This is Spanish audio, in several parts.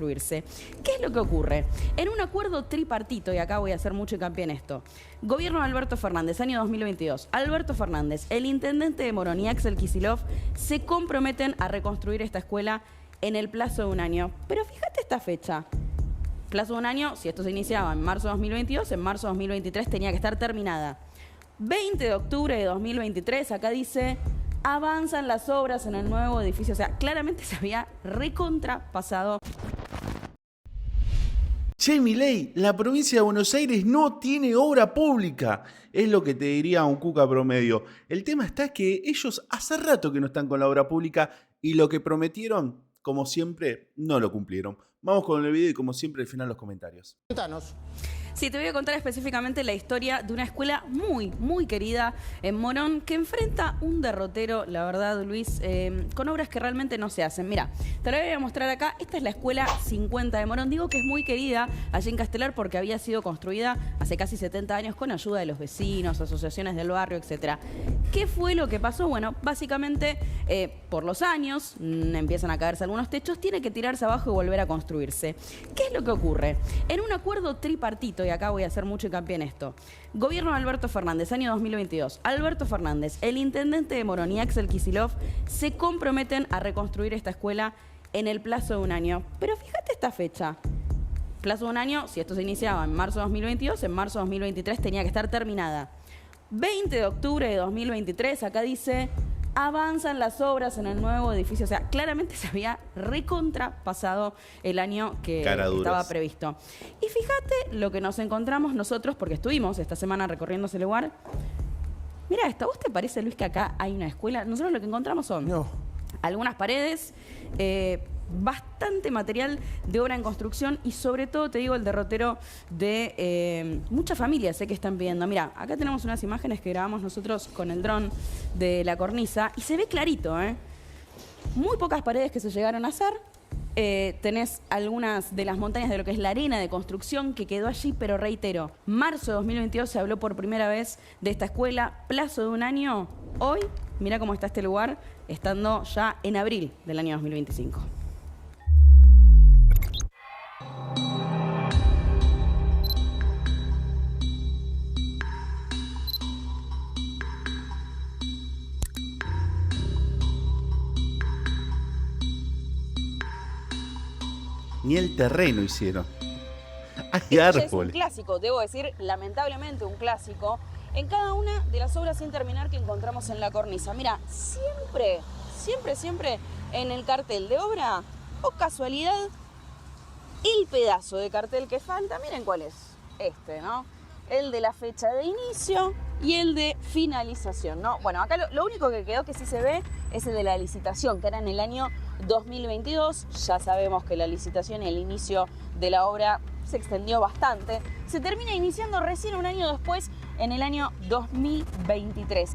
construirse. ¿Qué es lo que ocurre? En un acuerdo tripartito, y acá voy a hacer mucho hincapié en esto, gobierno de Alberto Fernández, año 2022, Alberto Fernández, el intendente de Morón y Axel Kicillof se comprometen a reconstruir esta escuela en el plazo de un año. Pero fíjate esta fecha. Plazo de un año, si esto se iniciaba en marzo de 2022, en marzo de 2023 tenía que estar terminada. 20 de octubre de 2023, acá dice, avanzan las obras en el nuevo edificio. O sea, claramente se había recontrapasado. Che, Milei, la provincia de Buenos Aires no tiene obra pública. Es lo que te diría un cuca promedio. El tema está que ellos hace rato que no están con la obra pública y lo que prometieron, como siempre, no lo cumplieron. Vamos con el video y como siempre al final los comentarios. Cuéntanos. Sí, te voy a contar específicamente la historia de una escuela muy querida en Morón que enfrenta un derrotero, la verdad, Luis, con obras que realmente no se hacen. Mira, te la voy a mostrar acá. Esta es la escuela 50 de Morón. Digo que es muy querida allí en Castelar porque había sido construida hace casi 70 años con ayuda de los vecinos, asociaciones del barrio, etc. ¿Qué fue lo que pasó? Bueno, básicamente, por los años, empiezan a caerse algunos techos, tiene que tirarse abajo y volver a construirse. ¿Qué es lo que ocurre? En un acuerdo tripartito, y acá voy a hacer mucho hincapié en esto, gobierno de Alberto Fernández, año 2022, Alberto Fernández, el intendente de Morón y Axel Kicillof se comprometen a reconstruir esta escuela en el plazo de un año. Pero fíjate esta fecha. Plazo de un año, si esto se iniciaba en marzo de 2022, en marzo de 2023 tenía que estar terminada. 20 de octubre de 2023, acá dice, avanzan las obras en el nuevo edificio. O sea, claramente se había recontrapasado el año que estaba previsto. Y fíjate lo que nos encontramos nosotros, porque estuvimos esta semana recorriendo ese lugar. Mira esto, ¿a vos te parece, Luis, que acá hay una escuela? Nosotros lo que encontramos son algunas paredes, bastante material de obra en construcción y sobre todo, te digo, el derrotero de muchas familias que están pidiendo. Mira, acá tenemos unas imágenes que grabamos nosotros con el dron de la cornisa y se ve clarito, muy pocas paredes que se llegaron a hacer. Tenés algunas de las montañas de lo que es la arena de construcción que quedó allí, pero reitero, marzo de 2022 se habló por primera vez de esta escuela, plazo de un año. Hoy, mira cómo está este lugar, estando ya en abril del año 2025. Ni el terreno hicieron. Hay Este árboles. es un clásico, debo decir, lamentablemente un clásico, en cada una de las obras sin terminar que encontramos en la cornisa. Mira, siempre en el cartel de obra, o casualidad, el pedazo de cartel que falta, miren cuál es, ¿no? El de la fecha de inicio y el de finalización, ¿no? Bueno, acá lo único que quedó que sí se ve es el de la licitación, que era en el año 2022. Ya sabemos que la licitación y el inicio de la obra se extendió bastante. Se termina iniciando recién un año después, en el año 2023.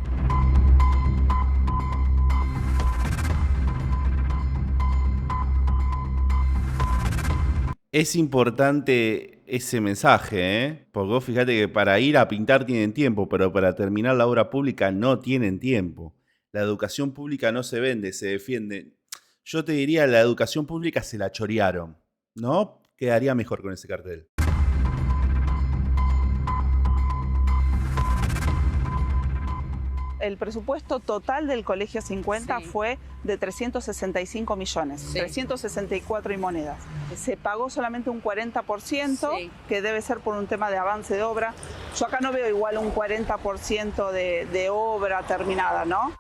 Es importante ese mensaje, porque vos fíjate que para ir a pintar tienen tiempo, pero para terminar la obra pública no tienen tiempo. La educación pública no se vende, se defiende. Yo te diría, la educación pública se la chorearon, ¿no? Quedaría mejor con ese cartel. El presupuesto total del Colegio 50 fue de 365 millones, 364 y monedas. Se pagó solamente un 40%, que debe ser por un tema de avance de obra. Yo acá no veo igual un 40% de obra terminada, ¿no?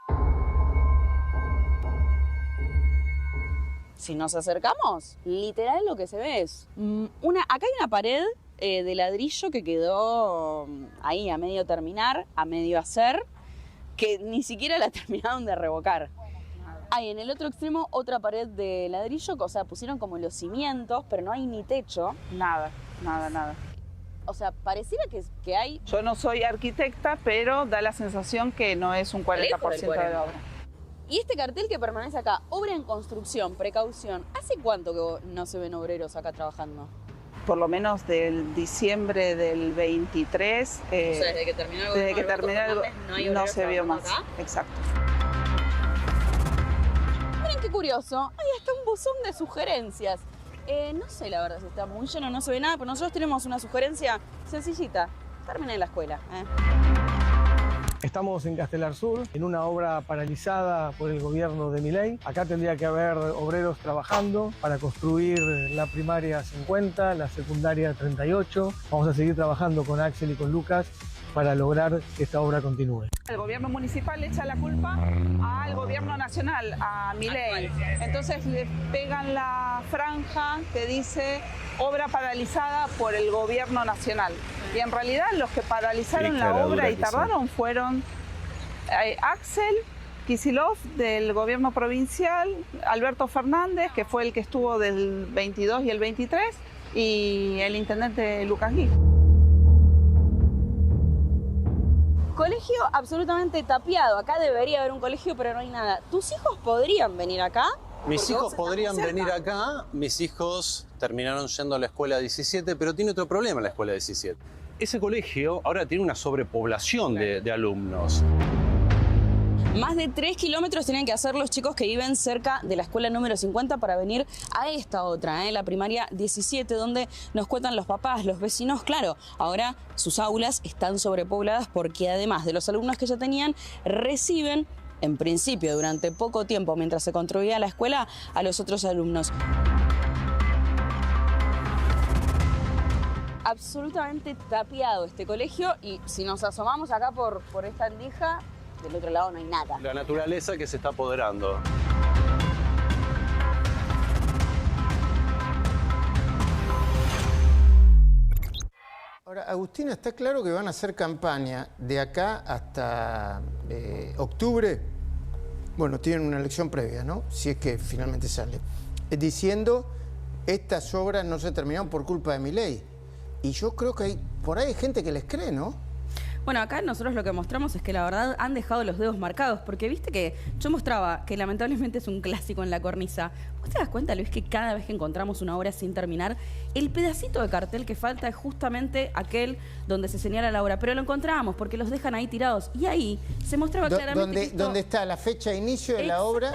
Si nos acercamos, literal lo que se ve es acá hay una pared de ladrillo que quedó ahí a medio terminar, a medio hacer, que ni siquiera la terminaron de revocar. Hay en el otro extremo otra pared de ladrillo, o sea, pusieron como los cimientos, pero no hay ni techo. Nada. O sea, pareciera que hay... Yo no soy arquitecta, pero da la sensación que no es un 40% de la obra. Y este cartel que permanece acá, obra en construcción, precaución, ¿hace cuánto que no se ven obreros acá trabajando? Por lo menos del diciembre del 23. O sea, desde que terminó el gobierno no se vio más. Acá. Exacto. Miren qué curioso, hay hasta un buzón de sugerencias. No sé la verdad si está muy lleno, no se ve nada, pero nosotros tenemos una sugerencia sencillita. Terminen la escuela. Estamos en Castelar Sur, en una obra paralizada por el gobierno de Milei. Acá tendría que haber obreros trabajando para construir la primaria 50, la secundaria 38. Vamos a seguir trabajando con Axel y con Lucas para lograr que esta obra continúe. El gobierno municipal le echa la culpa al gobierno nacional, a Milei. Entonces le pegan la franja que dice obra paralizada por el gobierno nacional. Y en realidad los que paralizaron la obra y tardaron fueron Axel Kicillof del gobierno provincial, Alberto Fernández, que fue el que estuvo del 22 y el 23, y el intendente Lucas Gui. Colegio absolutamente tapiado. Acá debería haber un colegio, pero no hay nada. ¿Tus hijos podrían venir acá? Mis hijos podrían venir acá. Mis hijos terminaron yendo a la escuela 17, pero tiene otro problema la escuela 17. Ese colegio ahora tiene una sobrepoblación de alumnos. Más de 3 kilómetros tienen que hacer los chicos que viven cerca de la escuela número 50 para venir a esta otra, la primaria 17, donde nos cuentan los papás, los vecinos. Claro, ahora sus aulas están sobrepobladas porque además de los alumnos que ya tenían, reciben, en principio, durante poco tiempo, mientras se construía la escuela, a los otros alumnos. Absolutamente tapiado este colegio, y si nos asomamos acá por esta endija, del otro lado no hay nada. La naturaleza que se está apoderando. Ahora, Agustina, está claro que van a hacer campaña de acá hasta octubre. Bueno, tienen una elección previa, ¿no? Si es que finalmente sale. Diciendo, estas obras no se terminaron por culpa de Milei. Y yo creo que por ahí hay gente que les cree, ¿no? Bueno, acá nosotros lo que mostramos es que la verdad han dejado los dedos marcados, porque viste que yo mostraba que lamentablemente es un clásico en la cornisa. ¿Vos te das cuenta, Luis, que cada vez que encontramos una obra sin terminar, el pedacito de cartel que falta es justamente aquel donde se señala la obra? Pero lo encontrábamos porque los dejan ahí tirados. Y ahí se mostraba claramente donde está la fecha de inicio de la obra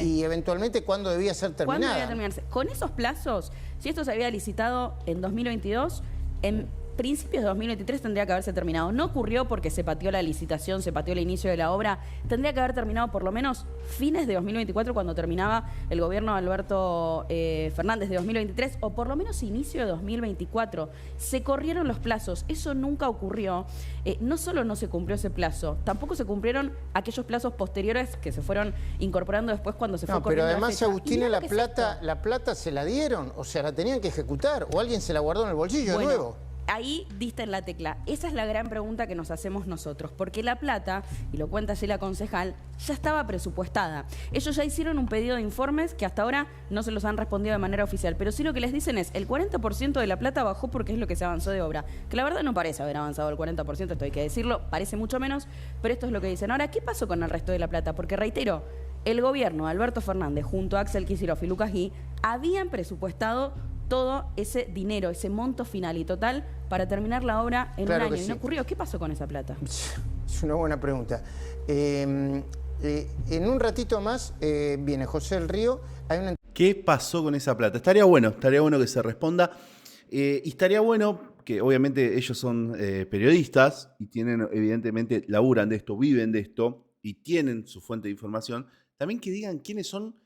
y eventualmente cuándo debía ser terminada. ¿Cuándo debía terminarse? Con esos plazos, si esto se había licitado en 2022, en principios de 2023 tendría que haberse terminado. No ocurrió porque se pateó la licitación, se pateó el inicio de la obra. Tendría que haber terminado por lo menos fines de 2024, cuando terminaba el gobierno de Alberto Fernández, de 2023, o por lo menos inicio de 2024. Se corrieron los plazos. Eso nunca ocurrió. No solo no se cumplió ese plazo, tampoco se cumplieron aquellos plazos posteriores que se fueron incorporando después cuando se fue corriendo. Pero además, Agustina, la plata se la dieron, o sea, la tenían que ejecutar, o alguien se la guardó en el bolsillo de nuevo. Ahí diste en la tecla. Esa es la gran pregunta que nos hacemos nosotros, porque la plata, y lo cuenta así la concejal, ya estaba presupuestada. Ellos ya hicieron un pedido de informes que hasta ahora no se los han respondido de manera oficial, pero sí lo que les dicen es el 40% de la plata bajó porque es lo que se avanzó de obra, que la verdad no parece haber avanzado el 40%, esto hay que decirlo, parece mucho menos, pero esto es lo que dicen. Ahora, ¿qué pasó con el resto de la plata? Porque reitero, el gobierno, Alberto Fernández, junto a Axel Kicillof y Lucas Gui, habían presupuestado todo ese dinero, ese monto final y total para terminar la obra en un año. Y no ocurrió. ¿Qué pasó con esa plata? Es una buena pregunta. En un ratito más viene José del Río. ¿Qué pasó con esa plata? Estaría bueno que se responda. Y estaría bueno que, obviamente, ellos son periodistas y tienen, evidentemente, laburan de esto, viven de esto y tienen su fuente de información. También que digan quiénes son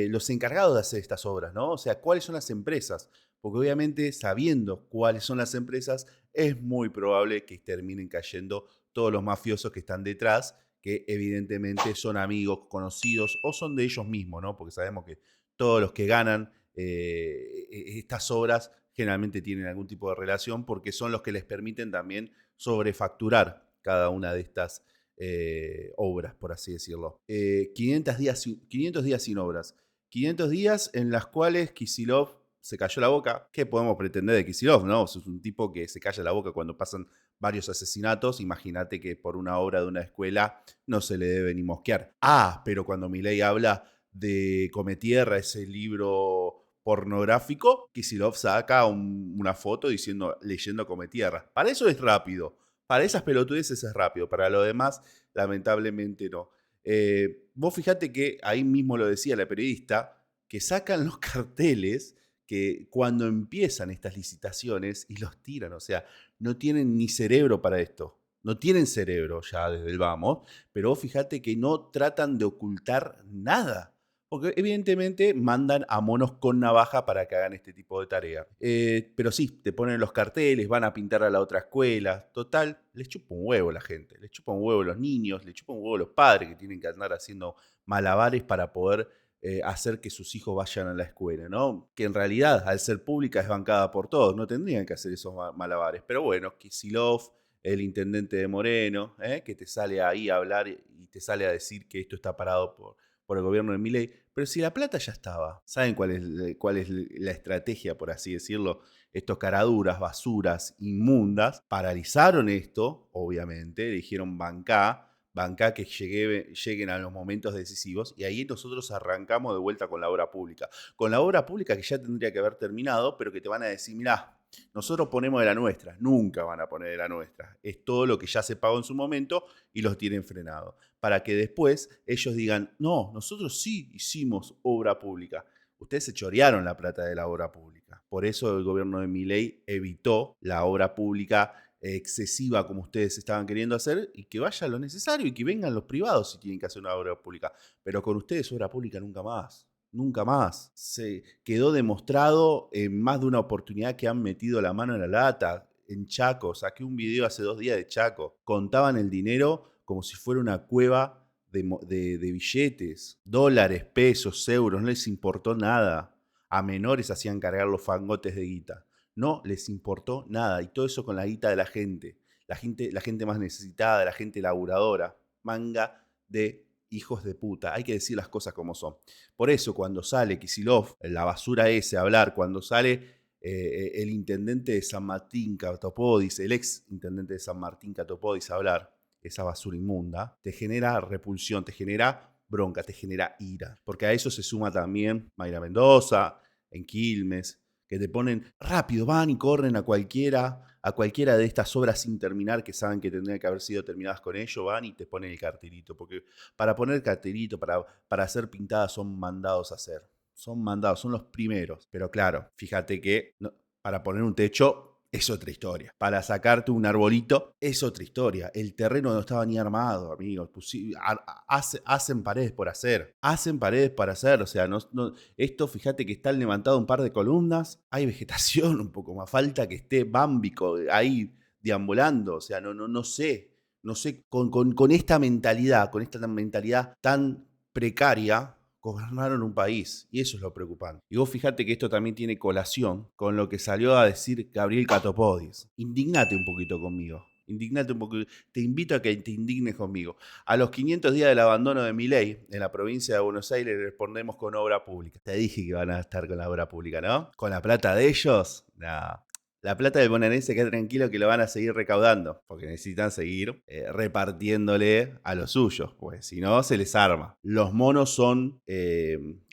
los encargados de hacer estas obras, ¿no? O sea, cuáles son las empresas. Porque obviamente, sabiendo cuáles son las empresas, es muy probable que terminen cayendo todos los mafiosos que están detrás, que evidentemente son amigos, conocidos o son de ellos mismos, ¿no? Porque sabemos que todos los que ganan estas obras generalmente tienen algún tipo de relación, porque son los que les permiten también sobrefacturar cada una de estas obras, por así decirlo. 500 días sin obras. 500 días en las cuales Kicillof se cayó la boca. ¿Qué podemos pretender de Kicillof, no? Es un tipo que se calla la boca cuando pasan varios asesinatos. Imagínate que por una obra de una escuela no se le debe ni mosquear. Pero cuando Milei habla de Cometierra, ese libro pornográfico, Kicillof saca una foto leyendo Cometierra. Para eso es rápido. Para esas pelotudeces es rápido. Para lo demás, lamentablemente no. Vos fijate que ahí mismo lo decía la periodista, que sacan los carteles que cuando empiezan estas licitaciones y los tiran, o sea, no tienen ni cerebro para esto. No tienen cerebro ya desde el vamos, pero vos fíjate que no tratan de ocultar nada. Porque evidentemente mandan a monos con navaja para que hagan este tipo de tarea. Pero sí, te ponen los carteles, van a pintar a la otra escuela. Total, les chupa un huevo la gente, les chupa un huevo los niños, les chupa un huevo los padres que tienen que andar haciendo malabares para poder hacer que sus hijos vayan a la escuela, ¿no? Que en realidad, al ser pública, es bancada por todos, no tendrían que hacer esos malabares. Pero bueno, Kicillof, el intendente de Moreno, que te sale ahí a hablar y te sale a decir que esto está parado por el gobierno de Milei, pero si la plata ya estaba. ¿Saben cuál es la estrategia, por así decirlo? Estos caraduras, basuras, inmundas, paralizaron esto, obviamente, le dijeron bancá que lleguen a los momentos decisivos, y ahí nosotros arrancamos de vuelta con la obra pública. Con la obra pública que ya tendría que haber terminado, pero que te van a decir, mirá, nosotros ponemos de la nuestra, nunca van a poner de la nuestra. Es todo lo que ya se pagó en su momento y los tienen frenado. Para que después ellos digan, no, nosotros sí hicimos obra pública. Ustedes se chorearon la plata de la obra pública. Por eso el gobierno de Milei evitó la obra pública excesiva como ustedes estaban queriendo hacer y que vaya lo necesario y que vengan los privados si tienen que hacer una obra pública. Pero con ustedes obra pública nunca más. Nunca más. Se quedó demostrado en más de una oportunidad que han metido la mano en la lata. En Chaco, saqué un video hace 2 días de Chaco. Contaban el dinero como si fuera una cueva de billetes, dólares, pesos, euros, no les importó nada. A menores hacían cargar los fangotes de guita. No les importó nada. Y todo eso con la guita de la gente. La gente más necesitada, la gente laburadora. Manga de hijos de puta. Hay que decir las cosas como son. Por eso cuando sale Kicillof, la basura ese, a hablar, cuando sale el intendente de San Martín, Catopodis, el ex intendente de San Martín, Catopodis, a hablar, esa basura inmunda, te genera repulsión, te genera bronca, te genera ira. Porque a eso se suma también Mayra Mendoza, en Quilmes, que te ponen rápido, van y corren a cualquiera de estas obras sin terminar, que saben que tendrían que haber sido terminadas con ello, van y te ponen el cartelito. Porque para poner cartelito, para hacer pintadas, son mandados a hacer. Son mandados, son los primeros. Pero claro, fíjate que para poner un techo es otra historia. Para sacarte un arbolito es otra historia. El terreno no estaba ni armado, amigos. Hacen paredes por hacer. Hacen paredes para hacer. O sea, esto, fíjate que están levantadas un par de columnas. Hay vegetación un poco más. Falta que esté Bámbico ahí deambulando. O sea, no sé. No sé, con esta mentalidad tan precaria, gobernaron un país, y eso es lo preocupante. Y vos fíjate que esto también tiene colación con lo que salió a decir Gabriel Catopodis. Indignate un poquito conmigo. Indignate un poquito. Te invito a que te indignes conmigo. A los 500 días del abandono de Milei en la provincia de Buenos Aires respondemos con obra pública. Te dije que van a estar con la obra pública, ¿no? ¿Con la plata de ellos? No. La plata del bonaerense, queda tranquilo que lo van a seguir recaudando, porque necesitan seguir repartiéndole a los suyos, pues si no se les arma. Los monos son,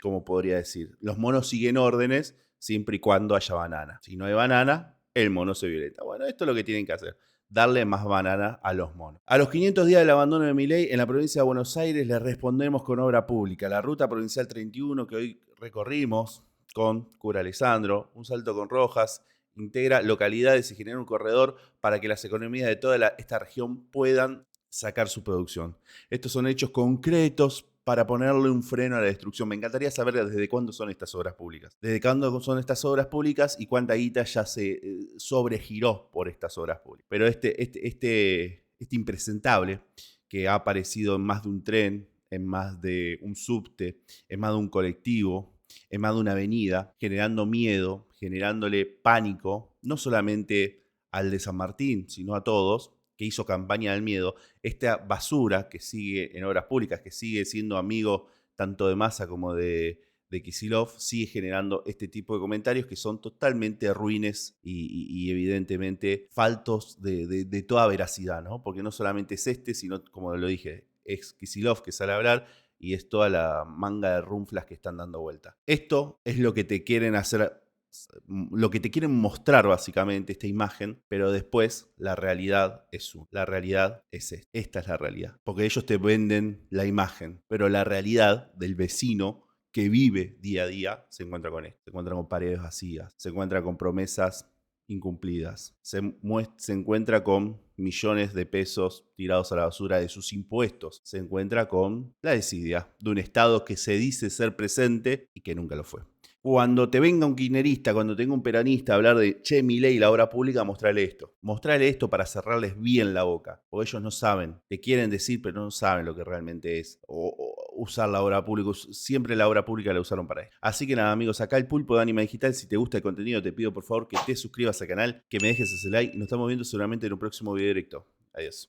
¿cómo podría decir? Los monos siguen órdenes siempre y cuando haya banana. Si no hay banana, el mono se violeta. Bueno, esto es lo que tienen que hacer. Darle más banana a los monos. A los 500 días del abandono de Milei en la provincia de Buenos Aires le respondemos con obra pública. La ruta provincial 31 que hoy recorrimos con Cura Alessandro, un salto con Rojas, integra localidades y genera un corredor para que las economías de toda esta región puedan sacar su producción. Estos son hechos concretos para ponerle un freno a la destrucción. Me encantaría saber desde cuándo son estas obras públicas. Desde cuándo son estas obras públicas y cuánta guita ya se sobregiró por estas obras públicas. Pero este impresentable que ha aparecido en más de un tren, en más de un subte, en más de un colectivo, en más de una avenida, generando miedo, generándole pánico, no solamente al de San Martín, sino a todos, que hizo campaña del miedo. Esta basura que sigue en obras públicas, que sigue siendo amigo tanto de Massa como de Kicillof, sigue generando este tipo de comentarios que son totalmente ruines y evidentemente faltos de toda veracidad, ¿no? Porque no solamente es sino, como lo dije, es Kicillof que sale a hablar, y es toda la manga de runflas que están dando vuelta. Esto es lo que te quieren hacer, lo que te quieren mostrar básicamente, esta imagen, pero después la realidad es la realidad es esta es la realidad. Porque ellos te venden la imagen, pero la realidad del vecino que vive día a día se encuentra con esto. Se encuentra con paredes vacías, se encuentra con promesas incumplidas, se encuentra con millones de pesos tirados a la basura de sus impuestos, se encuentra con la desidia de un Estado que se dice ser presente y que nunca lo fue. Cuando te venga un kirchnerista, cuando tenga un peronista a hablar de che, Milei, la obra pública, mostrale esto. Mostrale esto para cerrarles bien la boca. Porque ellos no saben, te quieren decir, pero no saben lo que realmente es. O usar la obra pública. Siempre la obra pública la usaron para eso. Así que nada, amigos, acá el Pulpo de Anima Digital. Si te gusta el contenido, te pido por favor que te suscribas al canal, que me dejes ese like y nos estamos viendo seguramente en un próximo video directo. Adiós.